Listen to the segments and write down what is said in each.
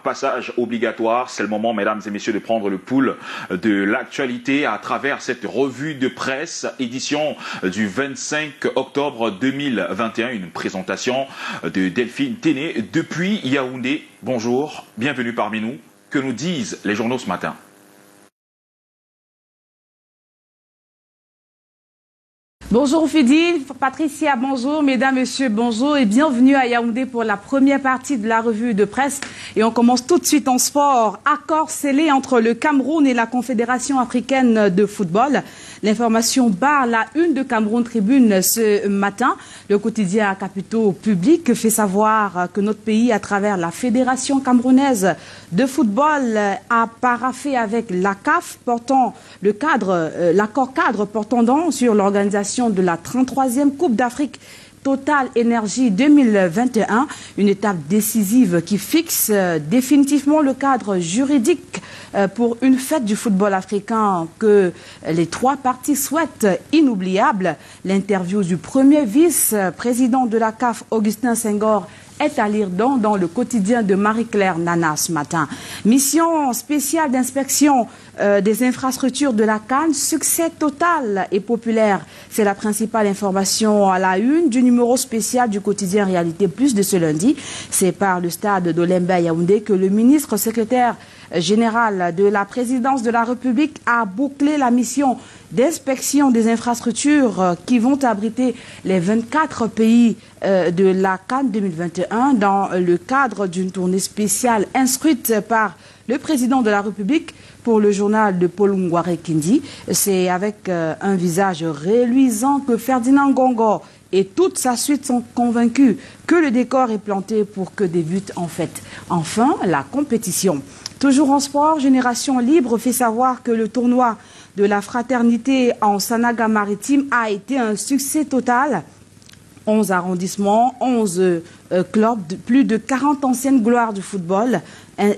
passage obligatoire. C'est le moment, mesdames et messieurs, de prendre le pouls de l'actualité à travers cette revue de presse, édition du 25 octobre 2021. Une présentation de Delphine Téné depuis Yaoundé. Bonjour, bienvenue parmi nous. Que nous disent les journaux ce matin? Bonjour Fidi, Patricia, bonjour, mesdames, messieurs, bonjour et bienvenue à Yaoundé pour la première partie de la revue de presse. Et on commence tout de suite en sport. Accord scellé entre le Cameroun et la Confédération africaine de football. L'information barre la une de Cameroun Tribune ce matin. Le quotidien Capitaux Public fait savoir que notre pays, à travers la Fédération camerounaise de football, a paraphé avec la CAF portant l'accord cadre portant donc sur l'organisation de la 33e Coupe d'Afrique Total Énergie 2021, une étape décisive qui fixe définitivement le cadre juridique pour une fête du football africain que les trois parties souhaitent inoubliable. L'interview du premier vice-président de la CAF, Augustin Senghor, est à lire dans le quotidien de Marie-Claire Nana ce matin. Mission spéciale d'inspection des infrastructures de la CAN, succès total et populaire. C'est la principale information à la une du numéro spécial du quotidien Réalité Plus de ce lundi. C'est par le stade d'Olemba Yaoundé que le ministre secrétaire général de la présidence de la République a bouclé la mission d'inspection des infrastructures qui vont abriter les 24 pays de la CAN 2021 dans le cadre d'une tournée spéciale instruite par le président de la République pour le journal de Paul Ngouaré Kindi. C'est avec un visage reluisant que Ferdinand Gongo et toute sa suite sont convaincus que le décor est planté pour que débute en fait enfin la compétition. Toujours en sport, Génération Libre fait savoir que le tournoi de la fraternité en Sanaga-Maritime a été un succès total. 11 arrondissements, 11 clubs, plus de 40 anciennes gloires du football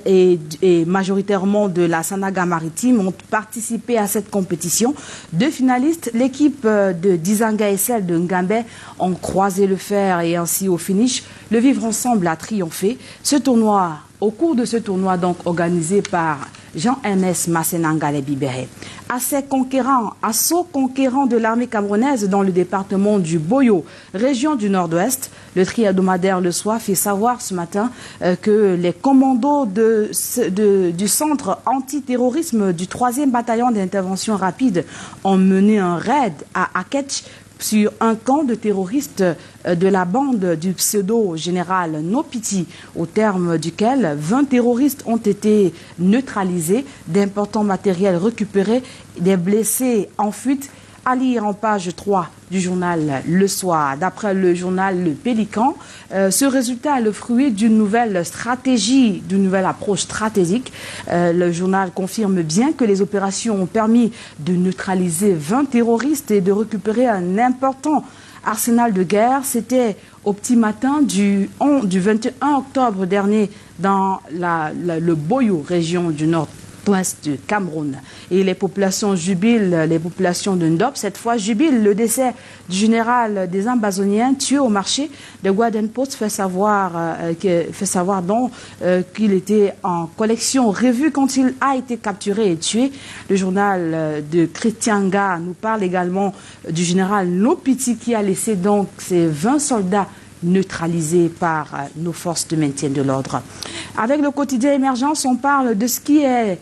et majoritairement de la Sanaga-Maritime ont participé à cette compétition. Deux finalistes, l'équipe de Dizanga et celle de Ngambé, ont croisé le fer et ainsi au finish, le vivre ensemble a triomphé. Au cours de ce tournoi donc organisé par Jean-Ernest Massenangale Bibéré. Assaut conquérant de l'armée camerounaise dans le département du Boyo, région du Nord-Ouest. Le tri hebdomadaire Le Soir fait savoir ce matin que les commandos du centre antiterrorisme du 3e bataillon d'intervention rapide ont mené un raid à Aketch sur un camp de terroristes de la bande du pseudo-général Nopiti, au terme duquel 20 terroristes ont été neutralisés, d'importants matériels récupérés, des blessés en fuite, à lire en page 3 du journal Le Soir. D'après le journal Le Pélican, ce résultat est le fruit d'une nouvelle stratégie, d'une nouvelle approche stratégique. Le journal confirme bien que les opérations ont permis de neutraliser 20 terroristes et de récupérer un important arsenal de guerre. C'était au petit matin du 21 octobre dernier dans le Boyo, région du Nord-Ouest du Cameroun. Et les populations jubilent, les populations de Ndop, cette fois jubilent le décès du général des Ambazoniens tué au marché de Guaden Post, fait savoir qu'il était en collection revue quand il a été capturé et tué. Le journal de Kretianga nous parle également du général Nopiti qui a laissé donc ses 20 soldats neutralisés par nos forces de maintien de l'ordre. Avec le quotidien Émergence, on parle de ce qui est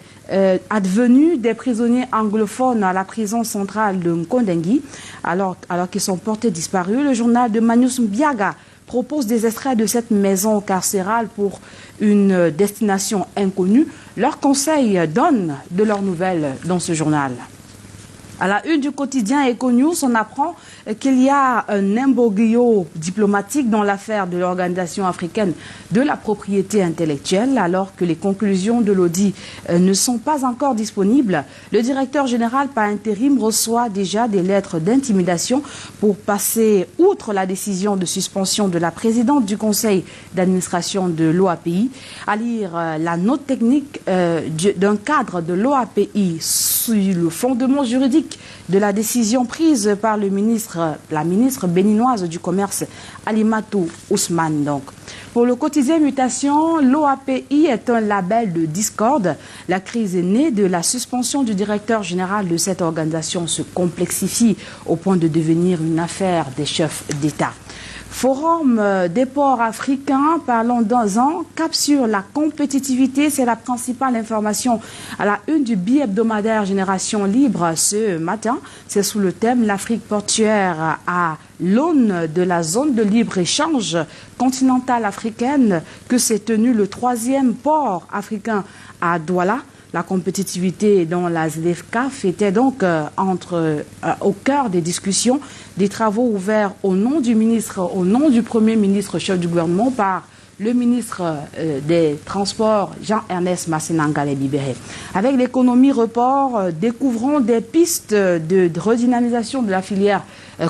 advenu des prisonniers anglophones à la prison centrale de Nkondengui, alors qu'ils sont portés disparus. Le journal de Manus Mbiaga propose des extraits de cette maison carcérale pour une destination inconnue. Leurs conseils donnent de leurs nouvelles dans ce journal. À la une du quotidien Econews, on apprend qu'il y a un imbroglio diplomatique dans l'affaire de l'Organisation africaine de la propriété intellectuelle, alors que les conclusions de l'audit ne sont pas encore disponibles. Le directeur général par intérim reçoit déjà des lettres d'intimidation pour passer outre la décision de suspension de la présidente du conseil d'administration de l'OAPI. À lire la note technique d'un cadre de l'OAPI sur le fondement juridique critique de la décision prise par la ministre béninoise du Commerce, Alimatou Ousmane. Donc, pour le quotidien Mutation, l'OAPI est un label de discorde. La crise est née de la suspension du directeur général de cette organisation se complexifie au point de devenir une affaire des chefs d'État. Forum des ports africains, parlons dans un cap sur la compétitivité. C'est la principale information à la une du bi-hebdomadaire Génération Libre ce matin. C'est sous le thème l'Afrique portuaire à l'aune de la zone de libre-échange continentale africaine que s'est tenu le 3e port africain à Douala. La compétitivité dans la ZLECAf était donc au cœur des discussions, des travaux ouverts au nom du Premier ministre chef du gouvernement par le ministre des Transports, Jean-Ernest Massenangale libéré. Avec l'économie report, découvrons des pistes de redynamisation de la filière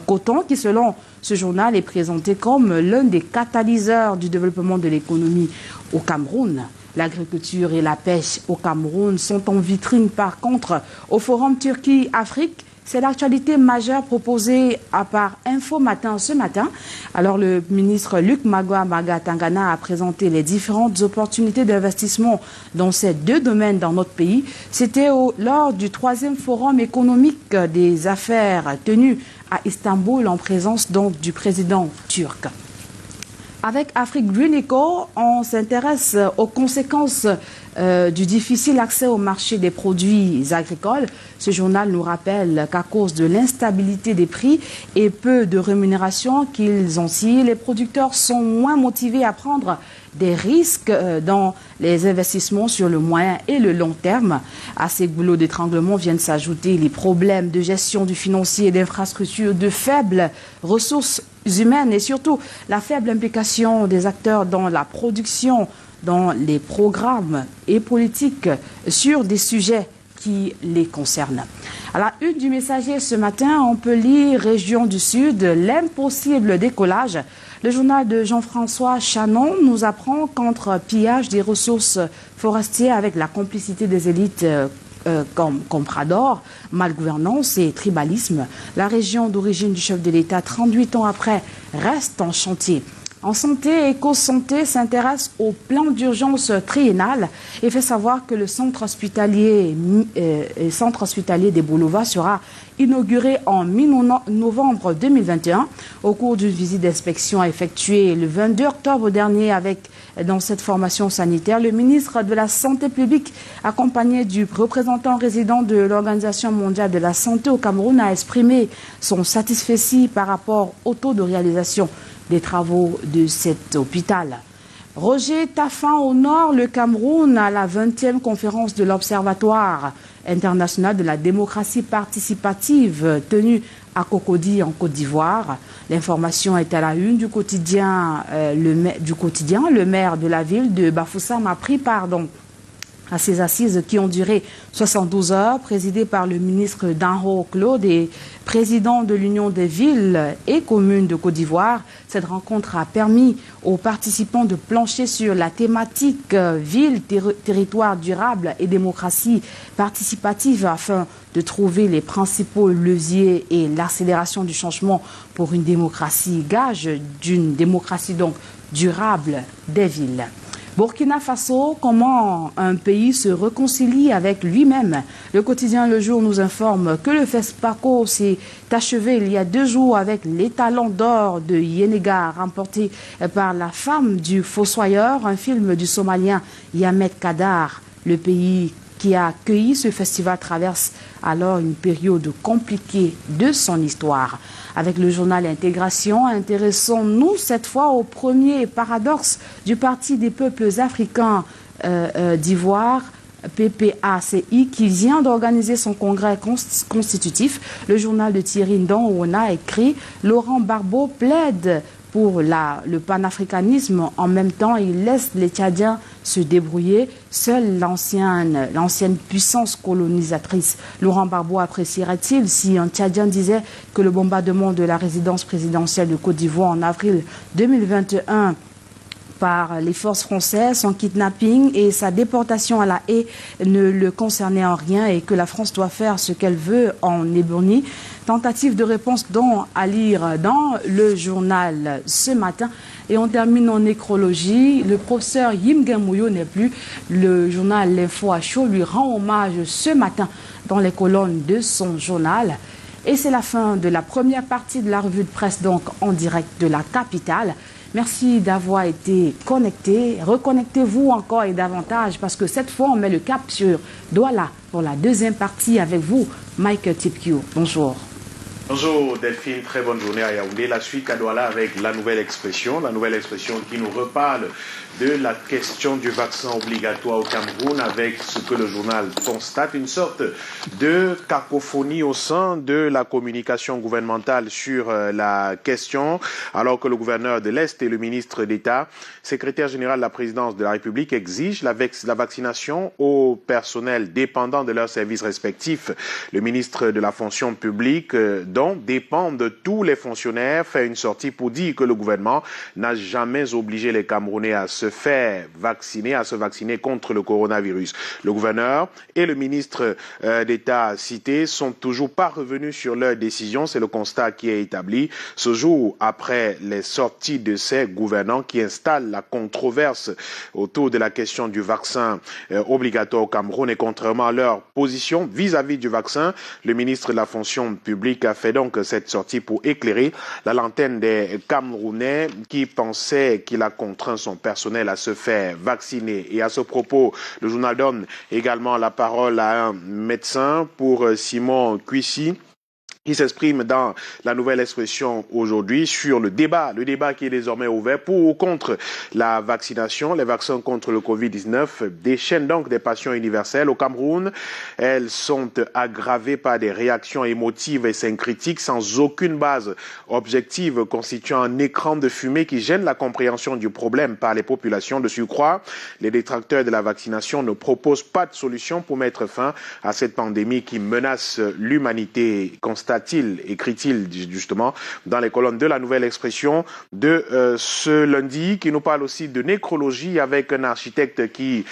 coton qui, selon ce journal, est présenté comme l'un des catalyseurs du développement de l'économie au Cameroun. L'agriculture et la pêche au Cameroun sont en vitrine. Par contre, au Forum Turquie-Afrique, c'est l'actualité majeure proposée par Info Matin ce matin. Alors, le ministre Luc Magua-Magatangana a présenté les différentes opportunités d'investissement dans ces deux domaines dans notre pays. C'était lors du 3e Forum économique des affaires tenu à Istanbul en présence donc du président turc. Avec Afrique Green Eco, on s'intéresse aux conséquences du difficile accès au marché des produits agricoles. Ce journal nous rappelle qu'à cause de l'instabilité des prix et peu de rémunération qu'ils oscillent, les producteurs sont moins motivés à prendre des risques dans les investissements sur le moyen et le long terme. À ces goulots d'étranglement viennent s'ajouter les problèmes de gestion du financier et d'infrastructures, de faibles ressources humaines et surtout la faible implication des acteurs dans la production, dans les programmes et politiques sur des sujets qui les concernent. À la une du Messager ce matin, on peut lire Région du Sud, l'impossible décollage. Le journal de Jean-François Chanon nous apprend qu'entre pillage des ressources forestières avec la complicité des élites comme Comprador, malgouvernance et tribalisme, la région d'origine du chef de l'État, 38 ans après, reste en chantier. En santé, Éco-Santé s'intéresse au plan d'urgence triennal et fait savoir que le centre hospitalier des Boulouvas sera inauguré en mi-novembre 2021 au cours d'une visite d'inspection effectuée le 22 octobre dernier dans cette formation sanitaire. Le ministre de la Santé publique, accompagné du représentant résident de l'Organisation mondiale de la santé au Cameroun, a exprimé son satisfecit par rapport au taux de réalisation des travaux de cet hôpital. Roger Taffin honore le Cameroun à la 20e conférence de l'Observatoire international de la démocratie participative tenue à Cocody en Côte d'Ivoire. L'information est à la une du quotidien. Le maire de la ville de Bafoussam a pris part à ces assises qui ont duré 72 heures, présidées par le ministre Danho Claude et président de l'Union des villes et communes de Côte d'Ivoire. Cette rencontre a permis aux participants de plancher sur la thématique ville, territoire durable et démocratie participative afin de trouver les principaux leviers et l'accélération du changement pour une démocratie, gage d'une démocratie donc durable des villes. Burkina Faso, comment un pays se réconcilie avec lui-même. Le quotidien Le Jour nous informe que le FESPACO s'est achevé il y a 2 jours avec l'étalon d'or de Yenega remporté par la femme du fossoyeur, un film du Somalien Yamed Kadar. Le pays qui a accueilli ce festival traverse alors une période compliquée de son histoire. Avec le journal Intégration, intéressons-nous cette fois au premier paradoxe du Parti des peuples africains d'Ivoire, PPACI, qui vient d'organiser son congrès constitutif. Le journal de Thierry Ndon a écrit « Laurent Gbagbo plaide pour le panafricanisme. En même temps, il laisse les Tchadiens se débrouiller. Seule l'ancienne puissance colonisatrice. Laurent Gbagbo apprécierait-il si un Tchadien disait que le bombardement de la résidence présidentielle de Côte d'Ivoire en avril 2021 par les forces françaises, son kidnapping et sa déportation à La Haye ne le concernaient en rien et que la France doit faire ce qu'elle veut en Ebony. Tentative de réponse donc à lire dans le journal ce matin. Et on termine en nécrologie. Le professeur Yim Genmoyo n'est plus. Le journal L'Info à chaud lui rend hommage ce matin dans les colonnes de son journal. Et c'est la fin de la première partie de la revue de presse, donc en direct de la capitale. Merci d'avoir été connectés. Reconnectez-vous encore et davantage parce que cette fois, on met le cap sur Douala pour la deuxième partie avec vous, Mike Tipkio. Bonjour. Bonjour Delphine, très bonne journée à Yaoundé. La suite à Douala avec la nouvelle expression qui nous reparle de la question du vaccin obligatoire au Cameroun avec ce que le journal constate, une sorte de cacophonie au sein de la communication gouvernementale sur la question, alors que le gouverneur de l'Est et le ministre d'État, secrétaire général de la présidence de la République, exigent la vaccination au personnel dépendant de leurs services respectifs. Le ministre de la fonction publique, dont dépendent tous les fonctionnaires, fait une sortie pour dire que le gouvernement n'a jamais obligé les Camerounais à se vacciner contre le coronavirus. Le gouverneur et le ministre d'État cité sont toujours pas revenus sur leur décision. C'est le constat qui est établi ce jour après les sorties de ces gouvernants qui installent la controverse autour de la question du vaccin obligatoire au Cameroun. Et contrairement à leur position vis-à-vis du vaccin, le ministre de la fonction publique a fait donc cette sortie pour éclairer la lanterne des Camerounais qui pensaient qu'il a contraint son personnel à se faire vacciner. Et à ce propos, le journal donne également la parole à un médecin pour Simon Cuissy, qui s'exprime dans la nouvelle expression aujourd'hui sur le débat qui est désormais ouvert pour ou contre la vaccination. Les vaccins contre le Covid-19 déchaînent donc des passions universelles. Au Cameroun, elles sont aggravées par des réactions émotives et syncritiques sans aucune base objective, constituant un écran de fumée qui gêne la compréhension du problème par les populations. De surcroît, les détracteurs de la vaccination ne proposent pas de solution pour mettre fin à cette pandémie qui menace l'humanité, écrit-il justement dans les colonnes de la nouvelle expression de ce lundi, qui nous parle aussi de nécrologie avec un architecte qui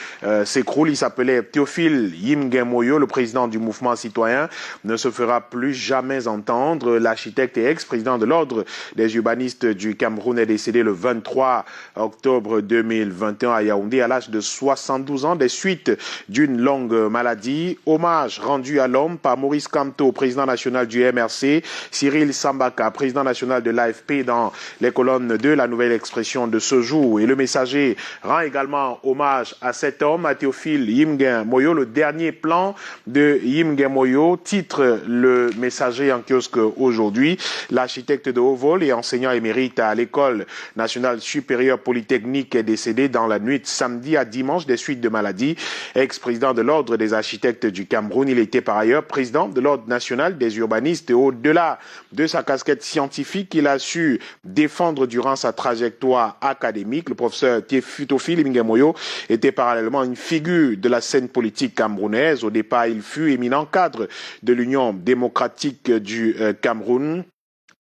s'écroule. Il s'appelait Théophile Yim Genmoyo, le président du mouvement citoyen, ne se fera plus jamais entendre. L'architecte et ex-président de l'ordre des urbanistes du Cameroun est décédé le 23 octobre 2021 à Yaoundé à l'âge de 72 ans des suites d'une longue maladie. Hommage rendu à l'homme par Maurice Kamto, président national du MRC, Cyril Sambaka, président national de l'AFP, dans les colonnes de la nouvelle expression de ce jour. Et le Messager rend également hommage à cet homme, à Théophile Yim Genmoyo. Le dernier plan de Yim Genmoyo, titre le Messager en kiosque aujourd'hui. L'architecte de haut vol et enseignant émérite à l'École nationale supérieure polytechnique est décédé dans la nuit de samedi à dimanche des suites de maladie. Ex-président de l'ordre des architectes du Cameroun, il était par ailleurs président de l'ordre national des urbanistes. Et au-delà de sa casquette scientifique qu'il a su défendre durant sa trajectoire académique, le professeur Théophile Yim Genmoyo était parallèlement une figure de la scène politique camerounaise. Au départ, il fut éminent cadre de l'Union démocratique du Cameroun,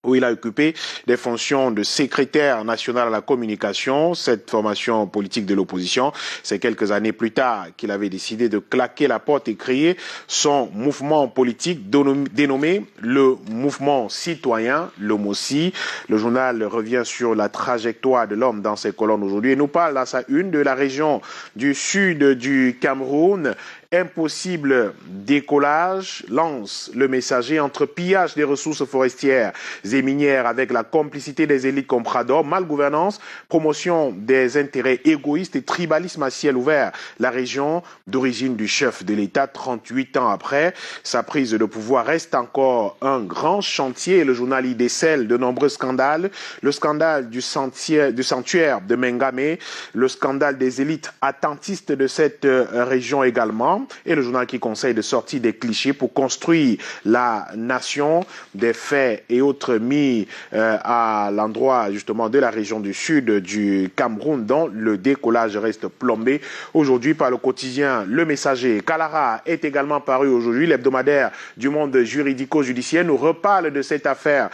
où il a occupé des fonctions de secrétaire national à la communication. Cette formation politique de l'opposition, c'est quelques années plus tard qu'il avait décidé de claquer la porte et créer son mouvement politique dénommé le Mouvement Citoyen, le MOCI. Le journal revient sur la trajectoire de l'homme dans ses colonnes aujourd'hui et nous parle à sa une de la région du sud du Cameroun. Impossible décollage, lance le Messager, entre pillage des ressources forestières et minières avec la complicité des élites compradors, malgouvernance, promotion des intérêts égoïstes et tribalisme à ciel ouvert. La région d'origine du chef de l'État, 38 ans après, sa prise de pouvoir reste encore un grand chantier. Le journal y décèle de nombreux scandales. Le scandale du sanctuaire de Mengamé, le scandale des élites attentistes de cette région également. temps et le journal qui conseille de sortir des clichés pour construire la nation, des faits et autres mis à l'endroit justement de la région du sud du Cameroun dont le décollage reste plombé aujourd'hui par le quotidien Le Messager. Kalara est également paru aujourd'hui. L'hebdomadaire du monde juridico-judiciaire nous reparle de cette affaire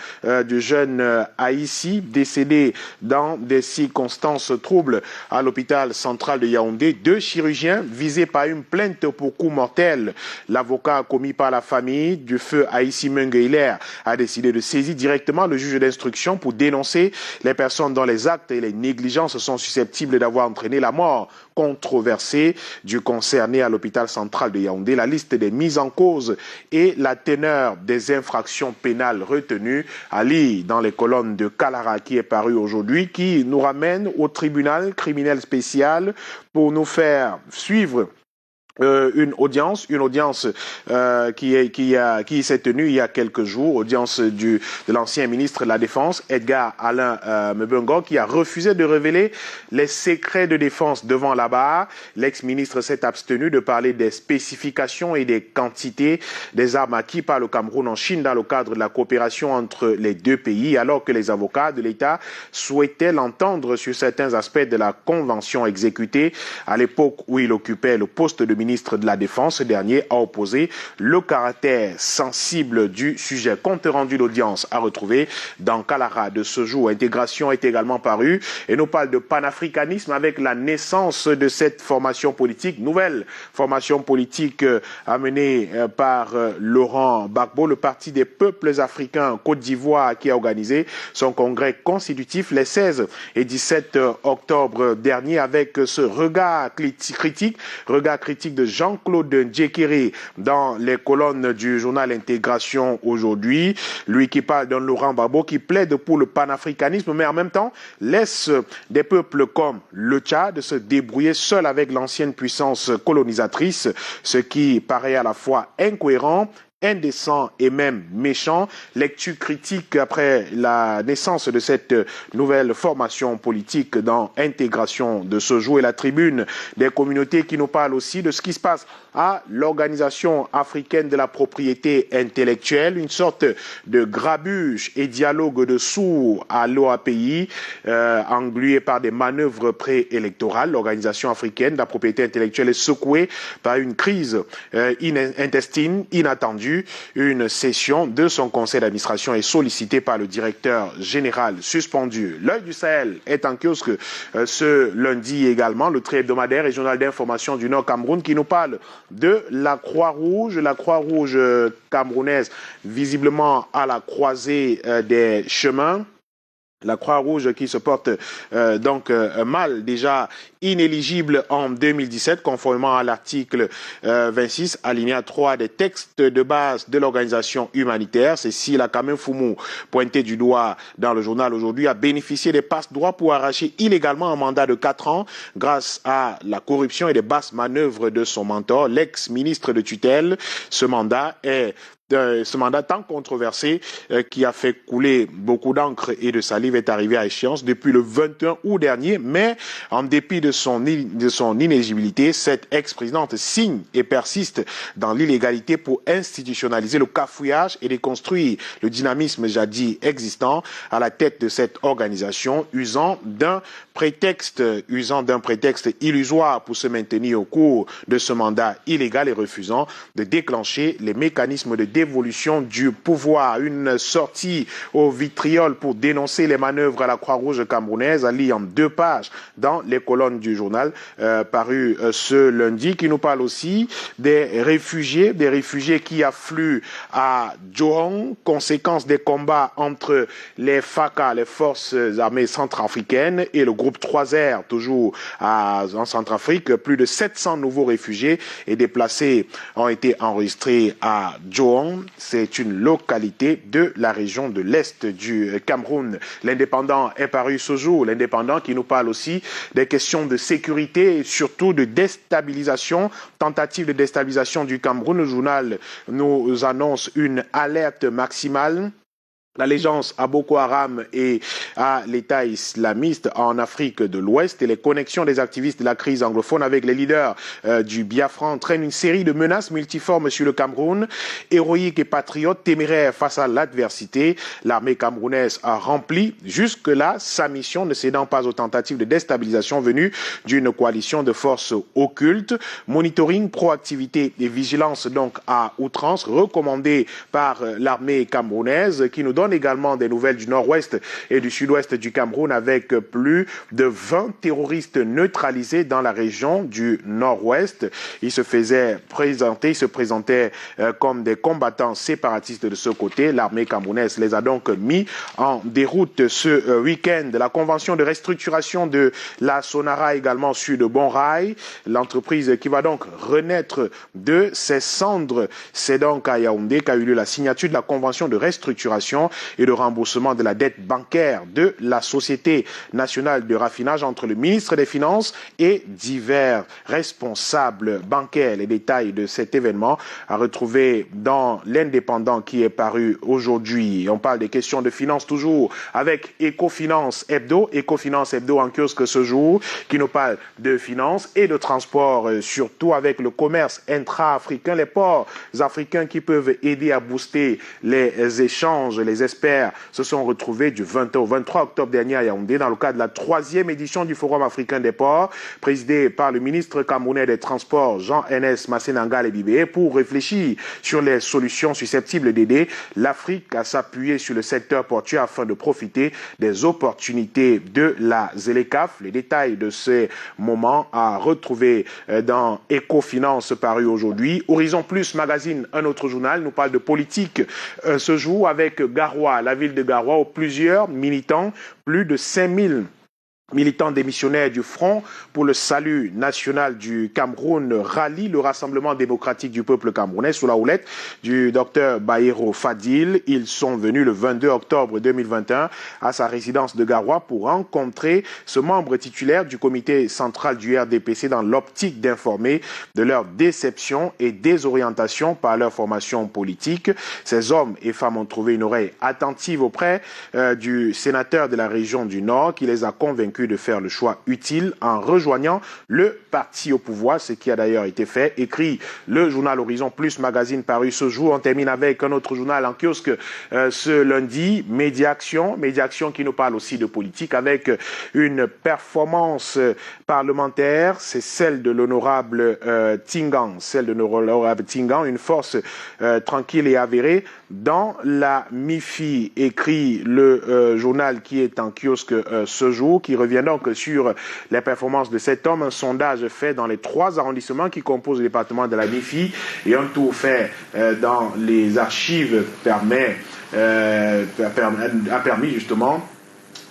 du jeune Haïti décédé dans des circonstances troubles à l'hôpital central de Yaoundé. 2 chirurgiens visés par une plainte pour coup mortel. L'avocat commis par la famille du feu Haïti Mengue-Hilaire a décidé de saisir directement le juge d'instruction pour dénoncer les personnes dont les actes et les négligences sont susceptibles d'avoir entraîné la mort controversée du concerné à l'hôpital central de Yaoundé. La liste des mises en cause et la teneur des infractions pénales retenues à lire dans les colonnes de Kalara qui est paru aujourd'hui, qui nous ramène au tribunal criminel spécial pour nous faire suivre une audience qui s'est tenue il y a quelques jours, audience de l'ancien ministre de la Défense, Edgar Alain Mebengo, qui a refusé de révéler les secrets de défense devant la barre. L'ex-ministre s'est abstenu de parler des spécifications et des quantités des armes acquises par le Cameroun en Chine dans le cadre de la coopération entre les deux pays, alors que les avocats de l'État souhaitaient l'entendre sur certains aspects de la convention exécutée à l'époque où il occupait le poste de ministre de la Défense. Ce dernier a opposé le caractère sensible du sujet. Compte rendu d'audience à retrouver dans Kalara de ce jour. Intégration est également paru et nous parle de panafricanisme avec la naissance de cette formation politique, nouvelle formation politique amenée par Laurent Gbagbo, le Parti des peuples africains Côte d'Ivoire, qui a organisé son congrès constitutif les 16 et 17 octobre dernier avec ce regard critique de Jean-Claude Ndjekiri dans les colonnes du journal Intégration aujourd'hui. Lui qui parle d'un Laurent Gbagbo qui plaide pour le panafricanisme, mais en même temps laisse des peuples comme le Tchad se débrouiller seul avec l'ancienne puissance colonisatrice, ce qui paraît à la fois incohérent, indécent et même méchant. Lecture critique après la naissance de cette nouvelle formation politique dans Intégration de ce jour et la tribune des communautés qui nous parle aussi de ce qui se passe à l'Organisation africaine de la propriété intellectuelle, une sorte de grabuge et dialogue de sourds à l'OAPI, englué par des manœuvres préélectorales. L'Organisation africaine de la propriété intellectuelle est secouée par une crise intestine inattendue. Une session de son conseil d'administration est sollicitée par le directeur général suspendu. L'œil du Sahel est en kiosque ce lundi également. Le très hebdomadaire et journal d'information du Nord Cameroun qui nous parle de la Croix-Rouge camerounaise, visiblement à la croisée des chemins. La Croix-Rouge qui se porte mal, déjà inéligible en 2017, conformément à l'article 26, alinéa 3 des textes de base de l'organisation humanitaire. C'est Sila Kamen Foumou, pointé du doigt dans le journal aujourd'hui, a bénéficié des passe-droits pour arracher illégalement un mandat de 4 ans grâce à la corruption et des basses manœuvres de son mentor, l'ex-ministre de tutelle. Ce mandat tant controversé qui a fait couler beaucoup d'encre et de salive est arrivé à échéance depuis le 21 août dernier, mais en dépit de son inéligibilité, cette ex-présidente signe et persiste dans l'illégalité pour institutionnaliser le cafouillage et déconstruire le dynamisme jadis existant à la tête de cette organisation, usant d'un prétexte illusoire pour se maintenir au cours de ce mandat illégal et refusant de déclencher les mécanismes de dévolution du pouvoir. Une sortie au vitriol pour dénoncer les manœuvres à la Croix-Rouge camerounaise, à lire en 2 pages dans les colonnes du journal paru ce lundi, qui nous parle aussi des réfugiés qui affluent à Djohong, conséquence des combats entre les FACA, les forces armées centrafricaines, et le groupe 3R, toujours en Centrafrique. Plus de 700 nouveaux réfugiés et déplacés ont été enregistrés à Djohong. C'est une localité de la région de l'Est du Cameroun. L'Indépendant est paru ce jour. L'Indépendant qui nous parle aussi des questions de sécurité et surtout de déstabilisation, tentative de déstabilisation du Cameroun. Le journal nous annonce une alerte maximale l'allégeance à Boko Haram et à l'État islamiste en Afrique de l'Ouest et les connexions des activistes de la crise anglophone avec les leaders du Biafra entraînent une série de menaces multiformes sur le Cameroun. Héroïque et patriote, téméraire face à l'adversité, l'armée camerounaise a rempli jusque-là sa mission, ne cédant pas aux tentatives de déstabilisation venues d'une coalition de forces occultes. Monitoring, proactivité et vigilance donc à outrance, recommandés par l'armée camerounaise qui nous donne également des nouvelles du nord-ouest et du sud-ouest du Cameroun avec plus de 20 terroristes neutralisés dans la région du nord-ouest. Ils se présentaient comme des combattants séparatistes de ce côté. L'armée camerounaise les a donc mis en déroute ce week-end. La convention de restructuration de la Sonara également sur de bons rails. L'entreprise qui va donc renaître de ses cendres, c'est donc à Yaoundé qu'a eu lieu la signature de la convention de restructuration et de remboursement de la dette bancaire de la Société nationale de raffinage entre le ministre des Finances et divers responsables bancaires. Les détails de cet événement à retrouver dans l'Indépendant qui est paru aujourd'hui. On parle des questions de finances toujours avec Ecofinance Hebdo. Ecofinance Hebdo en kiosque ce jour qui nous parle de finances et de transport, surtout avec le commerce intra-africain, les ports africains qui peuvent aider à booster les échanges. Les experts se sont retrouvés du 20 au 23 octobre dernier à Yaoundé dans le cadre de la 3e édition du Forum africain des ports, présidé par le ministre camerounais des Transports, Jean-Ns Massénangal Ebibé, pour réfléchir sur les solutions susceptibles d'aider l'Afrique à s'appuyer sur le secteur portuaire afin de profiter des opportunités de la ZLECAf. Les détails de ces moments à retrouver dans Ecofinance paru aujourd'hui. Horizon Plus Magazine, un autre journal, nous parle de politique ce jour avec Garoua, la ville de Garoua, où plusieurs militants, plus de 5000 militants démissionnaires du Front pour le salut national du Cameroun rallient le Rassemblement démocratique du peuple camerounais sous la houlette du docteur Baïro Fadil. Ils sont venus le 22 octobre 2021 à sa résidence de Garoua pour rencontrer ce membre titulaire du comité central du RDPC dans l'optique d'informer de leur déception et désorientation par leur formation politique. Ces hommes et femmes ont trouvé une oreille attentive auprès du sénateur de la région du Nord qui les a convaincus de faire le choix utile en rejoignant le parti au pouvoir, ce qui a d'ailleurs été fait, écrit le journal Horizon Plus Magazine paru ce jour. On termine avec un autre journal en kiosque ce lundi, Médiaction qui nous parle aussi de politique avec une performance parlementaire, c'est celle de l'honorable Tingan, une force tranquille et avérée dans la MIFI, écrit le journal qui est en kiosque ce jour, qui revient donc sur les performances de cet homme. Un sondage fait dans les 3 arrondissements qui composent le département de la MIFI et un tour fait dans les archives a permis justement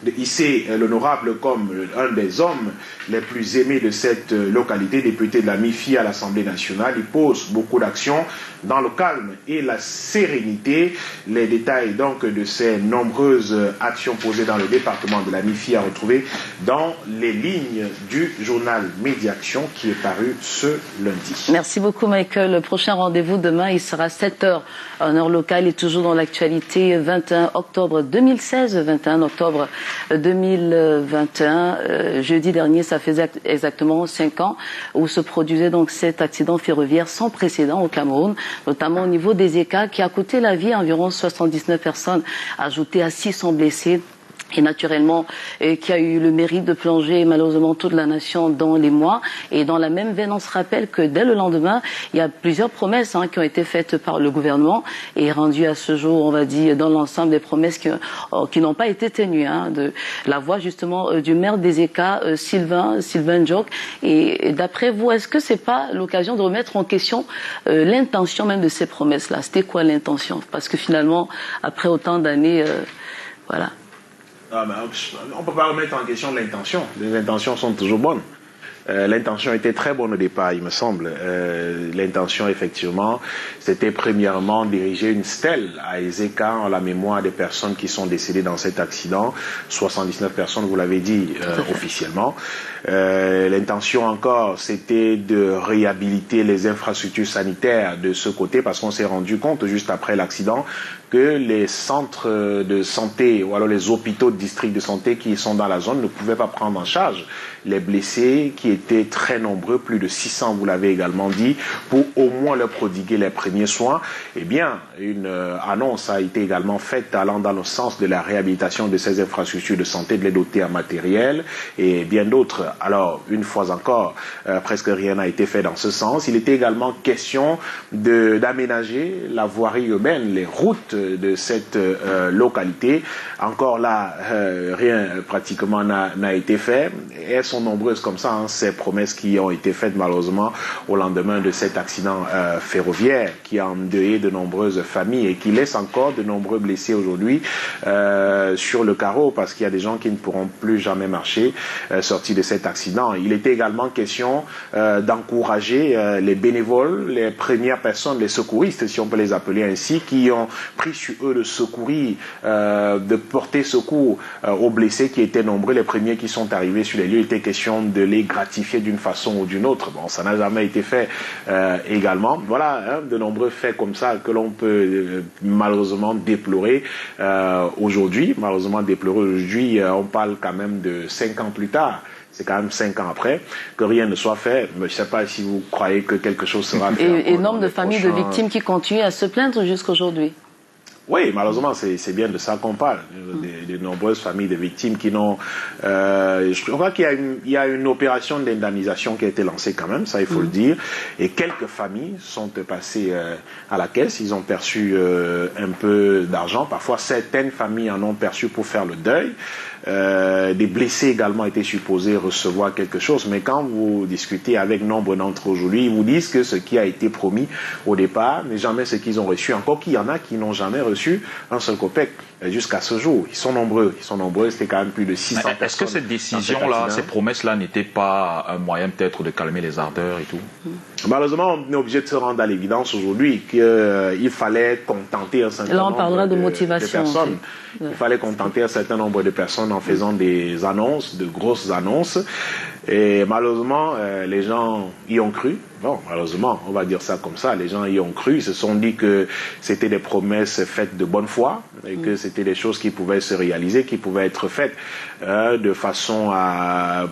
de hisser l'honorable comme un des hommes les plus aimés de cette localité, député de la MIFI à l'Assemblée nationale. Il pose beaucoup d'actions dans le calme et la sérénité. Les détails donc de ces nombreuses actions posées dans le département de la MIFI à retrouver dans les lignes du journal Médiaction qui est paru ce lundi. Merci beaucoup Michael. Le prochain rendez-vous demain, il sera 7h en heure locale et toujours dans l'actualité. 21 octobre 2016, 21 octobre 2021. Jeudi dernier, ça faisait exactement 5 ans où se produisait donc cet accident ferroviaire sans précédent au Cameroun, notamment au niveau des ECA, qui a coûté la vie à environ 79 personnes, ajouté à 600 blessés. Et naturellement, qui a eu le mérite de plonger malheureusement toute la nation dans les mois. Et dans la même veine, on se rappelle que dès le lendemain, il y a plusieurs promesses qui ont été faites par le gouvernement et rendues à ce jour, on va dire, dans l'ensemble des promesses qui n'ont pas été tenues. De la voix justement du maire des ECA, Sylvain Djok. Et d'après vous, est-ce que c'est pas l'occasion de remettre en question l'intention même de ces promesses-là? C'était quoi l'intention? Parce que finalement, après autant d'années, voilà. On ne peut pas remettre en question l'intention. Les intentions sont toujours bonnes. L'intention était très bonne au départ, il me semble. L'intention, effectivement, c'était premièrement diriger une stèle à Ezeka en la mémoire des personnes qui sont décédées dans cet accident. 79 personnes, vous l'avez dit officiellement. L'intention encore, c'était de réhabiliter les infrastructures sanitaires de ce côté, parce qu'on s'est rendu compte juste après l'accident que les centres de santé ou alors les hôpitaux de district de santé qui sont dans la zone ne pouvaient pas prendre en charge les blessés qui étaient très nombreux, plus de 600, vous l'avez également dit, pour au moins leur prodiguer les premiers soins. Eh bien, une annonce a été également faite allant dans le sens de la réhabilitation de ces infrastructures de santé, de les doter en matériel et bien d'autres. Alors, une fois encore, presque rien n'a été fait dans ce sens. Il était également question d'aménager la voirie urbaine, les routes de cette localité. Encore là, rien pratiquement n'a été fait. Elles sont nombreuses comme ça, hein, ces promesses qui ont été faites malheureusement au lendemain de cet accident ferroviaire qui a endeuillé de nombreuses familles et qui laisse encore de nombreux blessés aujourd'hui sur le carreau parce qu'il y a des gens qui ne pourront plus jamais marcher sortis de cet accident. Il était également question d'encourager les bénévoles, les premières personnes, les secouristes, si on peut les appeler ainsi, qui ont pris sur eux de secourir, de porter secours aux blessés qui étaient nombreux. Les premiers qui sont arrivés sur les lieux, il était question de les gratifier d'une façon ou d'une autre. Bon, ça n'a jamais été fait également. Voilà, hein, de nombreux faits comme ça que l'on peut malheureusement déplorer aujourd'hui. Malheureusement déplorer aujourd'hui, on parle quand même de 5 ans plus tard. C'est quand même 5 ans après que rien ne soit fait. Mais je ne sais pas si vous croyez que quelque chose sera fait. Et nombre de familles de victimes qui continuent à se plaindre jusqu'aujourd'hui. Oui, malheureusement, c'est bien de ça qu'on parle. De nombreuses familles de victimes qui n'ont... je crois qu'il y a une opération d'indemnisation qui a été lancée quand même, ça il faut le dire. Et quelques familles sont passées à la caisse. Ils ont perçu un peu d'argent. Parfois, certaines familles en ont perçu pour faire le deuil. Des blessés également étaient supposés recevoir quelque chose, mais quand vous discutez avec nombre d'entre eux aujourd'hui, ils vous disent que ce qui a été promis au départ n'est jamais ce qu'ils ont reçu. Encore qu'il y en a qui n'ont jamais reçu un seul copec jusqu'à ce jour. Ils sont nombreux, c'était quand même plus de 600 personnes. Est-ce que cette décision-là, ces promesses-là n'étaient pas un moyen peut-être de calmer les ardeurs et tout? Malheureusement, on est obligé de se rendre à l'évidence aujourd'hui qu'il fallait contenter un certain nombre de personnes. Il fallait contenter un certain nombre de personnes en faisant des annonces, de grosses annonces. Et malheureusement, les gens y ont cru. Bon, malheureusement, on va dire ça comme ça. Les gens y ont cru. Ils se sont dit que c'était des promesses faites de bonne foi et que c'était des choses qui pouvaient se réaliser, qui pouvaient être faites de façon à...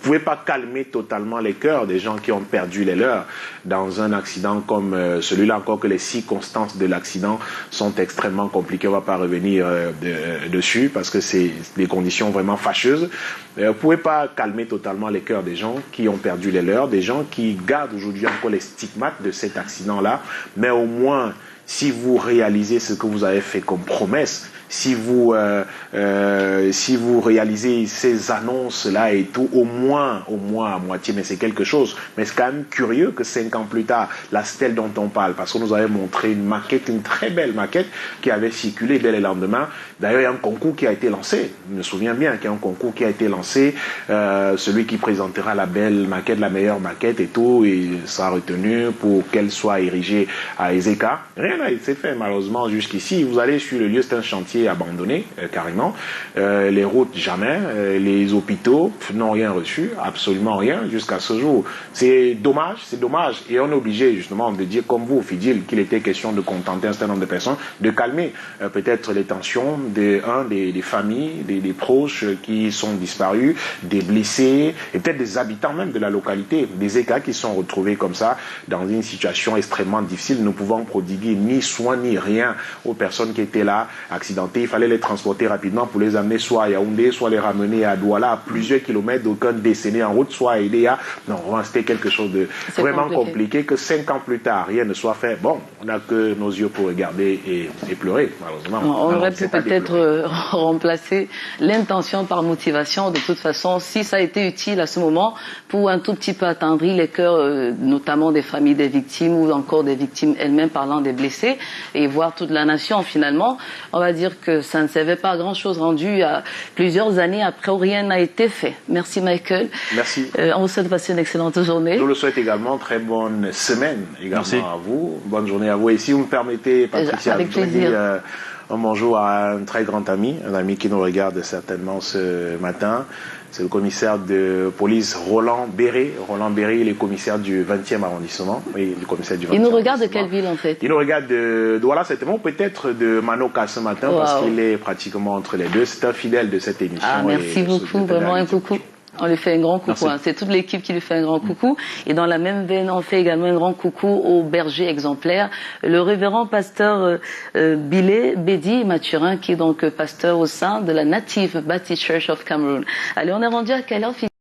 Vous ne pouvez pas calmer totalement les cœurs des gens qui ont perdu les leurs dans un accident comme celui-là, encore que les circonstances de l'accident sont extrêmement compliquées. On ne va pas revenir dessus parce que c'est des conditions vraiment fâcheuses. Vous ne pouvez pas calmer totalement les cœurs des gens qui ont perdu les leurs, des gens qui gardent aujourd'hui encore les stigmates de cet accident-là. Mais au moins, si vous réalisez ce que vous avez fait comme promesse, si vous réalisez ces annonces-là et tout, au moins à moitié, mais c'est quelque chose. Mais c'est quand même curieux que 5 ans plus tard, la stèle dont on parle, parce qu'on nous avait montré une maquette, une très belle maquette qui avait circulé dès le lendemain. D'ailleurs, il y a un concours qui a été lancé. Je me souviens bien qu'il y a un concours qui a été lancé. Celui qui présentera la belle maquette, la meilleure maquette et tout, et ça a retenu pour qu'elle soit érigée à Ezeka. Rien n'a été fait, malheureusement, jusqu'ici. Vous allez sur le lieu, c'est un chantier abandonné, carrément. Les routes, jamais. Les hôpitaux n'ont rien reçu, absolument rien, jusqu'à ce jour. C'est dommage. Et on est obligé, justement, de dire, comme vous, Fidil, qu'il était question de contenter un certain nombre de personnes, de calmer peut-être les tensions des familles, des proches qui sont disparus, des blessés, et peut-être des habitants même de la localité, des écarts qui sont retrouvés comme ça, dans une situation extrêmement difficile, ne pouvant prodiguer ni soins, ni rien aux personnes qui étaient là, accidentées. Il fallait les transporter rapidement pour les amener soit à Yaoundé, soit les ramener à Douala, à plusieurs kilomètres, d'aucun décédé en route, soit à aider à... Non, c'était quelque chose de vraiment compliqué, que 5 ans plus tard, rien ne soit fait. Bon, on n'a que nos yeux pour regarder et pleurer, malheureusement. On aurait pu peut-être remplacer l'intention par motivation. De toute façon, si ça a été utile à ce moment, pour un tout petit peu attendrir les cœurs, notamment des familles des victimes ou encore des victimes elles-mêmes, parlant des blessés, et voir toute la nation finalement, on va dire que ça ne servait pas à grand-chose, rendu à plusieurs années après où rien n'a été fait. Merci Michael. Merci. On vous souhaite de passer une excellente journée. Je le souhaite également. Très bonne semaine également. Merci à vous. Bonne journée à vous. Et si vous me permettez, Patricia, avec plaisir. Un bonjour à un très grand ami, un ami qui nous regarde certainement ce matin. C'est le commissaire de police Roland Béré. Roland Béré, il est commissaire du 20e arrondissement. Oui, le commissaire du 20e Il nous regarde de arrondissement. quelle ville en fait? Il nous regarde de Douala, certainement, peut-être de Manoka ce matin, parce qu'il est pratiquement entre les deux. C'est un fidèle de cette émission. Ah, merci beaucoup, vraiment un coucou. On lui fait un grand coucou, hein. C'est toute l'équipe qui lui fait un grand coucou. Et dans la même veine, on fait également un grand coucou au berger exemplaire, le révérend pasteur Bilé Bédi Mathurin, qui est donc pasteur au sein de la Native Baptist Church of Cameroon. Allez, on est rendu à quelle heure?